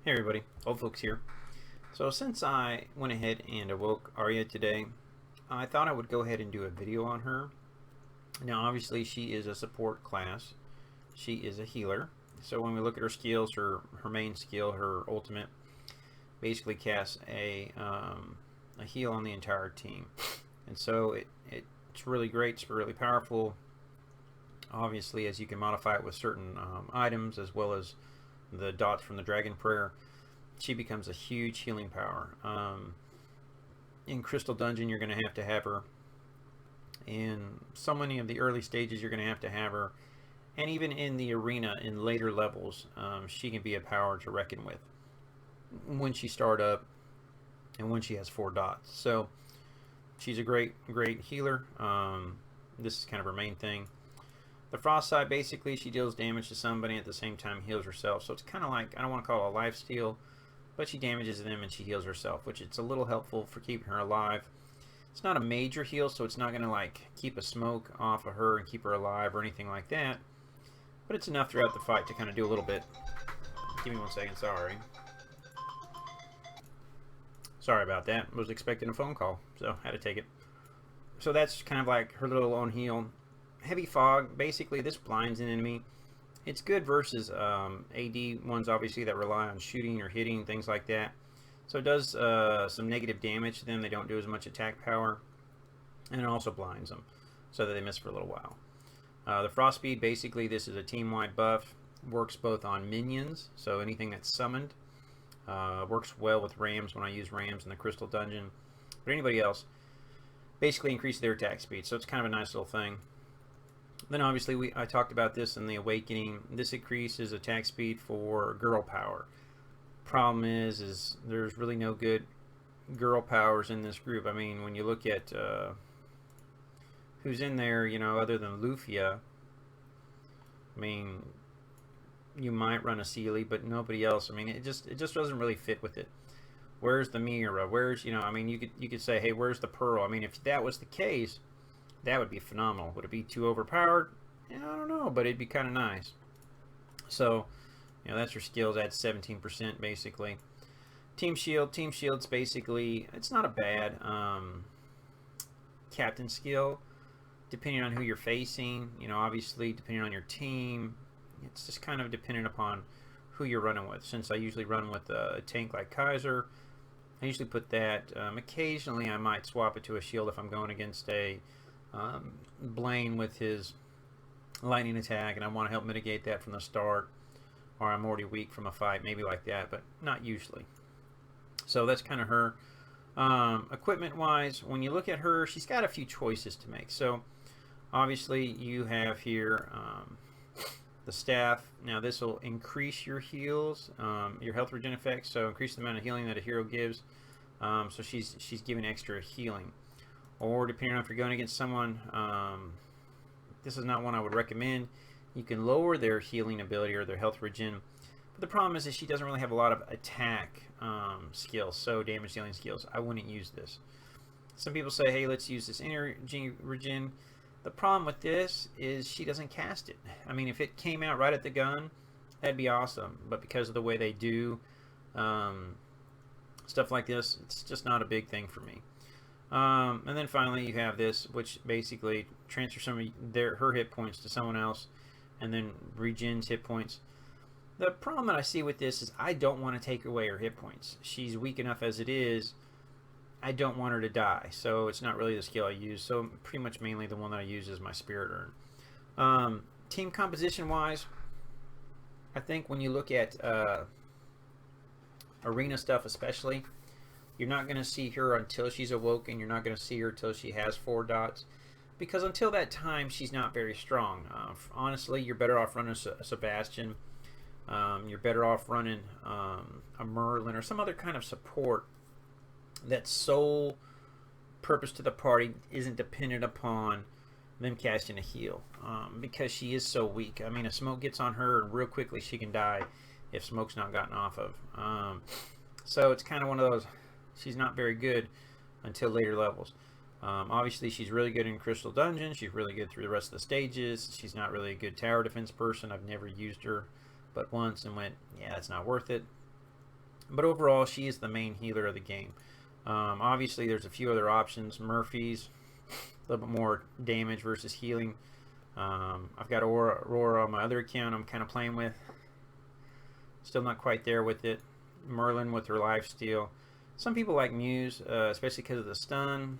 Hey everybody, old folks here. So since I went ahead and awoke Arya today, I thought I would go ahead and do a video on her. Now obviously she is a support class. She is a healer. So when we look at her skills, her main skill, her ultimate, basically casts a heal on the entire team. And so it's really great, it's really powerful. Obviously, as you can modify it with certain items as well as the dots from the Dragon Prayer, she becomes a huge healing power. In Crystal Dungeon, you're going to have her. In so many of the early stages, you're going to have her. And even in the arena, in later levels, she can be a power to reckon with when she start up and when she has 4 dots. So she's a great healer. This is kind of her main thing. The Frost side, basically, she deals damage to somebody at the same time heals herself. So it's kind of like, I don't want to call it a life steal, but she damages them and she heals herself, which it's a little helpful for keeping her alive. It's not a major heal, so it's not going to like keep a smoke off of her and keep her alive or anything like that. But it's enough throughout the fight to kind of do a little bit. Give me 1 second, sorry. Sorry about that. I was expecting a phone call, so I had to take it. So that's kind of like her little own heal. Heavy Fog, basically this blinds an enemy. It's good versus AD ones, obviously, that rely on shooting or hitting, things like that. So it does some negative damage to them. They don't do as much attack power. And it also blinds them so that they miss for a little while. The Frost Speed, basically, this is a team-wide buff. Works both on minions, so anything that's summoned. Works well with Rams when I use Rams in the Crystal Dungeon. But anybody else, basically increase their attack speed. So it's kind of a nice little thing. Then obviously I talked about this in the Awakening. This increases attack speed for girl power. Problem is there's really no good girl powers in this group. I mean, when you look at who's in there, you know, other than Lufia, I mean, you might run a Sealy, but nobody else. I mean, it just doesn't really fit with it. Where's the Mira? Where's, you know, I mean, you could say, hey, where's the Pearl? I mean, if that was the case, that would be phenomenal. Would it be too overpowered? Yeah, I don't know, but it'd be kind of nice. So, you know, that's your skills. Adds 17% basically. Team Shield. Team Shield's basically, it's not a bad captain skill, depending on who you're facing. You know, obviously, depending on your team. It's just kind of dependent upon who you're running with. Since I usually run with a tank like Kaiser, I usually put that. Occasionally, I might swap it to a shield if I'm going against a Blaine with his lightning attack and I want to help mitigate that from the start, or I'm already weak from a fight, maybe like that, but not usually. So that's kind of her. Equipment wise, when you look at her, she's got a few choices to make. So obviously you have here the staff. Now this will increase your heals, your health regen effects, so increase the amount of healing that a hero gives. So she's giving extra healing. Or depending on if you're going against someone, this is not one I would recommend. You can lower their healing ability or their health regen. But the problem is that she doesn't really have a lot of attack skills, so damage dealing skills. I wouldn't use this. Some people say, hey, let's use this energy regen. The problem with this is she doesn't cast it. I mean, if it came out right at the gun, that'd be awesome. But because of the way they do stuff like this, it's just not a big thing for me. And then finally you have this, which basically transfers some of her hit points to someone else and then regens hit points. The problem that I see with this is I don't want to take away her hit points. She's weak enough as it is. I don't want her to die, so it's not really the skill I use. So pretty much mainly the one that I use is my Spirit Urn. Team composition wise, I think when you look at arena stuff especially, you're not going to see her until she's awoken. You're not going to see her until she has 4 dots. Because until that time, she's not very strong. Honestly, you're better off running a Sebastian. You're better off running a Merlin or some other kind of support that sole purpose to the party isn't dependent upon them casting a heal. Because she is so weak. I mean, a smoke gets on her and real quickly she can die if smoke's not gotten off of. So it's kind of one of those... She's not very good until later levels. Obviously, she's really good in Crystal Dungeon. She's really good through the rest of the stages. She's not really a good tower defense person. I've never used her but once and went, yeah, it's not worth it. But overall, she is the main healer of the game. Obviously, there's a few other options. Murphy's, a little bit more damage versus healing. I've got Aurora on my other account I'm kind of playing with. Still not quite there with it. Merlin with her lifesteal. Some people like Muse, especially because of the stun.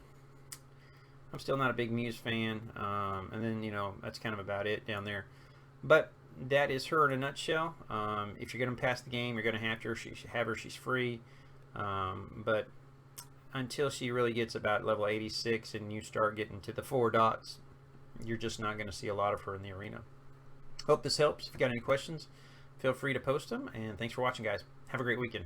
I'm still not a big Muse fan. And then, you know, that's kind of about it down there. But that is her in a nutshell. If you're going to pass the game, you're going to have her. She's free. But until she really gets about level 86 and you start getting to the 4 dots, you're just not going to see a lot of her in the arena. Hope this helps. If you got any questions, feel free to post them. And thanks for watching, guys. Have a great weekend.